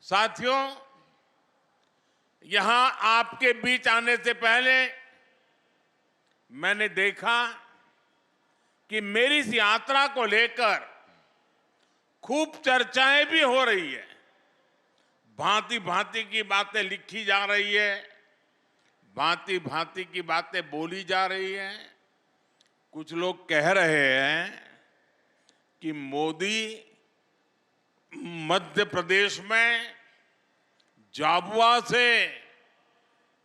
साथियों, यहां आपके बीच आने से पहले मैंने देखा कि मेरी इस यात्रा को लेकर खूब चर्चाएं भी हो रही है। भांति भांति की बातें लिखी जा रही है, भांति भांति की बातें बोली जा रही है। कुछ लोग कह रहे हैं कि मोदी मध्य प्रदेश में झाबुआ से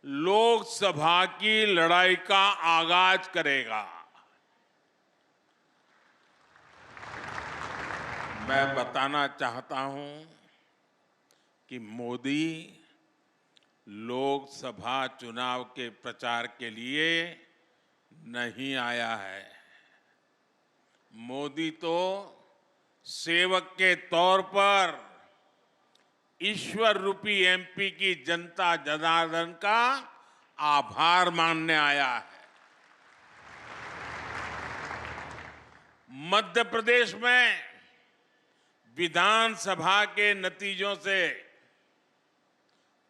लोकसभा की लड़ाई का आगाज करेगा। मैं बताना चाहता हूं कि मोदी लोकसभा चुनाव के प्रचार के लिए नहीं आया है। मोदी तो सेवक के तौर पर ईश्वर रूपी एमपी की जनता जनार्दन का आभार मानने आया है। मध्य प्रदेश में विधानसभा के नतीजों से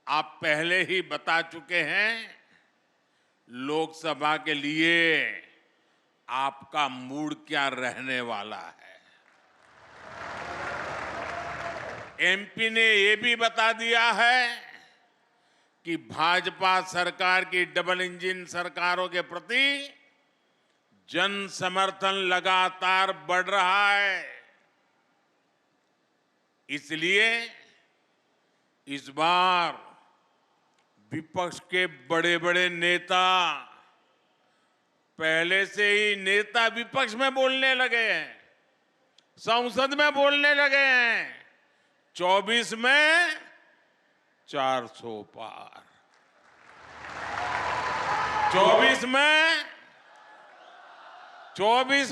आप पहले ही बता चुके हैं, लोकसभा के लिए आपका मूड क्या रहने वाला है। एमपी ने ये भी बता दिया है कि भाजपा सरकार की डबल इंजन सरकारों के प्रति जन समर्थन लगातार बढ़ रहा है। इसलिए इस बार विपक्ष के बड़े बड़े नेता, पहले से ही नेता विपक्ष में बोलने लगे हैं, संसद में बोलने लगे हैं। 24 में 400 पार, 24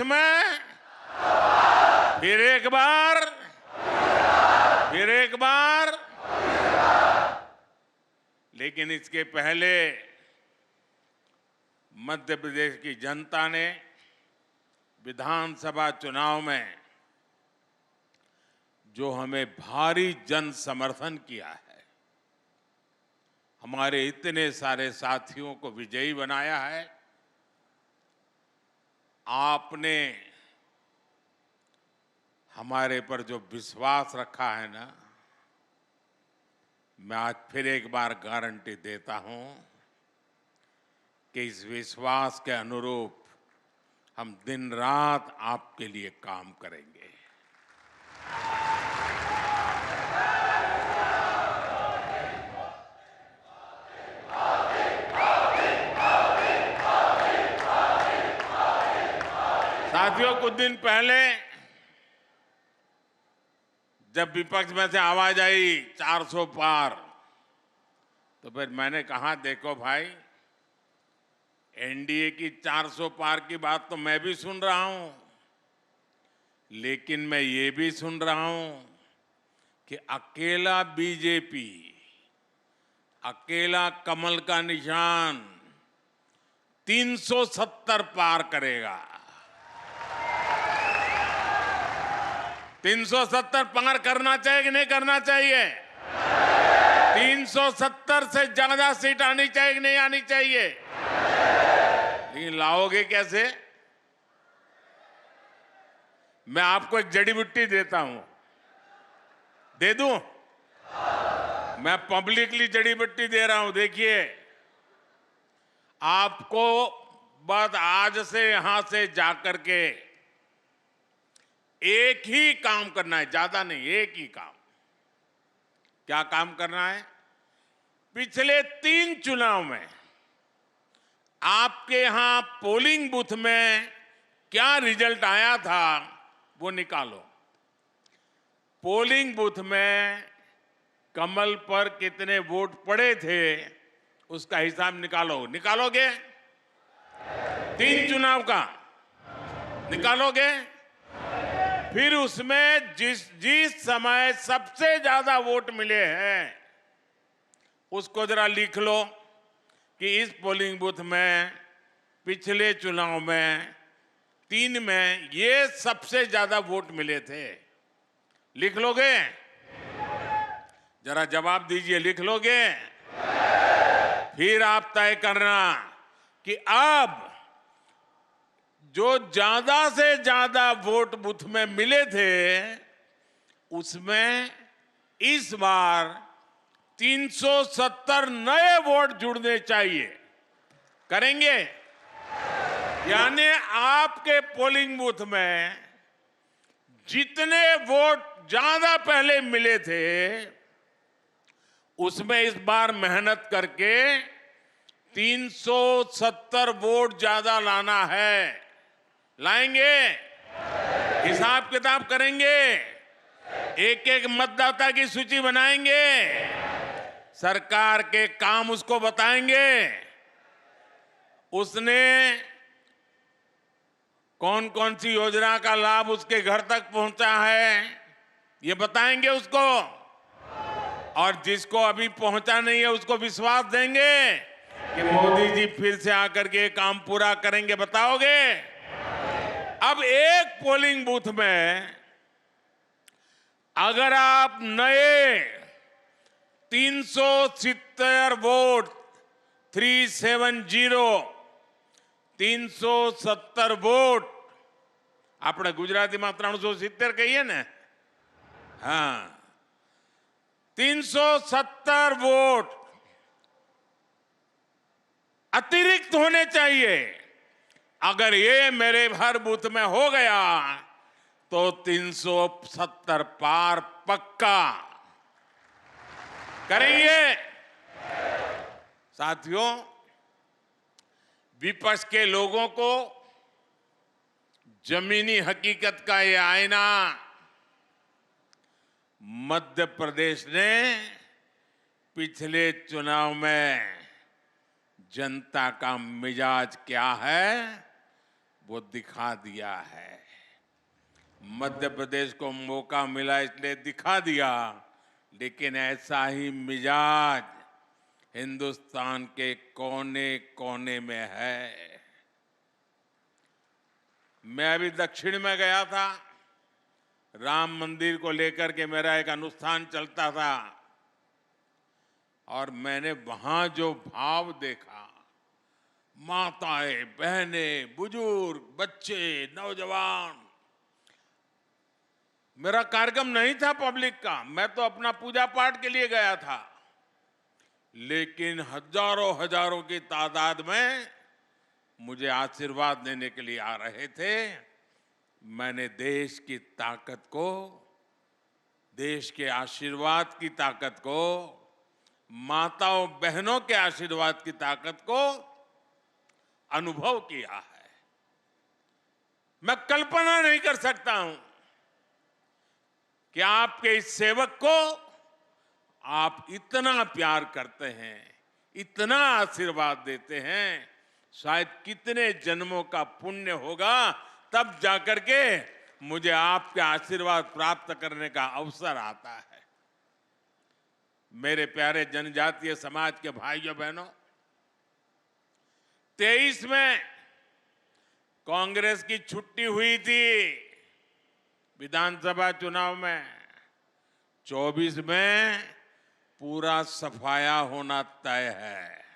में फिर एक बार, लेकिन इसके पहले मध्य प्रदेश की जनता ने विधानसभा चुनाव में जो हमें भारी जन समर्थन किया है, हमारे इतने सारे साथियों को विजयी बनाया है। आपने हमारे पर जो विश्वास रखा है ना, मैं आज फिर एक बार गारंटी देता हूं कि इस विश्वास के अनुरूप हम दिन रात आपके लिए काम करेंगे। साथियों, कुछ दिन पहले जब विपक्ष में से आवाज आई 400 पार, तो फिर मैंने कहा, देखो भाई, एनडीए की 400 पार की बात तो मैं भी सुन रहा हूं, लेकिन मैं ये भी सुन रहा हूं कि अकेला बीजेपी, अकेला कमल का निशान 370 पार करेगा। 370 पार करना चाहिए कि नहीं करना चाहिए? 370 से ज्यादा सीट आनी चाहिए कि नहीं आनी चाहिए? लेकिन लाओगे कैसे? मैं आपको एक जड़ी बूटी देता हूं, दे दूं? मैं पब्लिकली जड़ी बूटी दे रहा हूं। देखिए, आपको बस आज से यहां से जाकर के एक ही काम करना है, ज्यादा नहीं, एक ही काम। क्या काम करना है? पिछले 3 चुनाव में आपके यहां पोलिंग बूथ में क्या रिजल्ट आया था, वो निकालो। पोलिंग बूथ में कमल पर कितने वोट पड़े थे, उसका हिसाब निकालो। निकालोगे? 3 चुनाव का निकालोगे? फिर उसमें जिस समय सबसे ज्यादा वोट मिले हैं, उसको जरा लिख लो कि इस पोलिंग बूथ में पिछले चुनाव में 3 में ये सबसे ज्यादा वोट मिले थे। लिख लोगे? जरा जवाब दीजिए, लिख लोगे? फिर आप तय करना कि अब जो ज्यादा से ज्यादा वोट बूथ में मिले थे उसमें इस बार 370 नए वोट जुड़ने चाहिए। करेंगे? यानी आपके पोलिंग बूथ में जितने वोट ज्यादा पहले मिले थे उसमें इस बार मेहनत करके 370 वोट ज्यादा लाना है। लाएंगे? हिसाब किताब करेंगे? एक एक मतदाता की सूची बनाएंगे? सरकार के काम उसको बताएंगे? उसने कौन कौन सी योजना का लाभ उसके घर तक पहुंचा है ये बताएंगे उसको, और जिसको अभी पहुंचा नहीं है उसको विश्वास देंगे कि मोदी जी फिर से आकर के काम पूरा करेंगे। बताओगे? अब एक पोलिंग बूथ में अगर आप नए 370 वोट 370 वोट આપણે ગુજરાતીમાં 370 કહીએ ને, हाँ 370 वोट अतिरिक्त होने चाहिए। अगर ये मेरे हर बूथ में हो गया तो 370 पार पक्का करेंगे। साथियों, विपक्ष के लोगों को जमीनी हकीकत का ये आईना मध्य प्रदेश ने पिछले चुनाव में जनता का मिजाज क्या है वो दिखा दिया है। मध्य प्रदेश को मौका मिला इसलिए दिखा दिया, लेकिन ऐसा ही मिजाज हिंदुस्तान के कोने कोने में है। मैं अभी दक्षिण में गया था, राम मंदिर को लेकर के मेरा एक अनुष्ठान चलता था और मैंने वहां जो भाव देखा, माताएं, बहनें, बुजुर्ग, बच्चे, नौजवान। मेरा कार्यक्रम नहीं था पब्लिक का, मैं तो अपना पूजा पाठ के लिए गया था, लेकिन हजारों हजारों की तादाद में मुझे आशीर्वाद देने के लिए आ रहे थे। मैंने देश की ताकत को, देश के आशीर्वाद की ताकत को, माताओं बहनों के आशीर्वाद की ताकत को अनुभव किया है। मैं कल्पना नहीं कर सकता हूं कि आपके इस सेवक को आप इतना प्यार करते हैं, इतना आशीर्वाद देते हैं। शायद कितने जन्मों का पुण्य होगा तब जाकर के मुझे आपके आशीर्वाद प्राप्त करने का अवसर आता है। मेरे प्यारे जनजातीय समाज के भाइयों बहनों, 23 में कांग्रेस की छुट्टी हुई थी विधानसभा चुनाव में, 24 में पूरा सफाया होना तय है।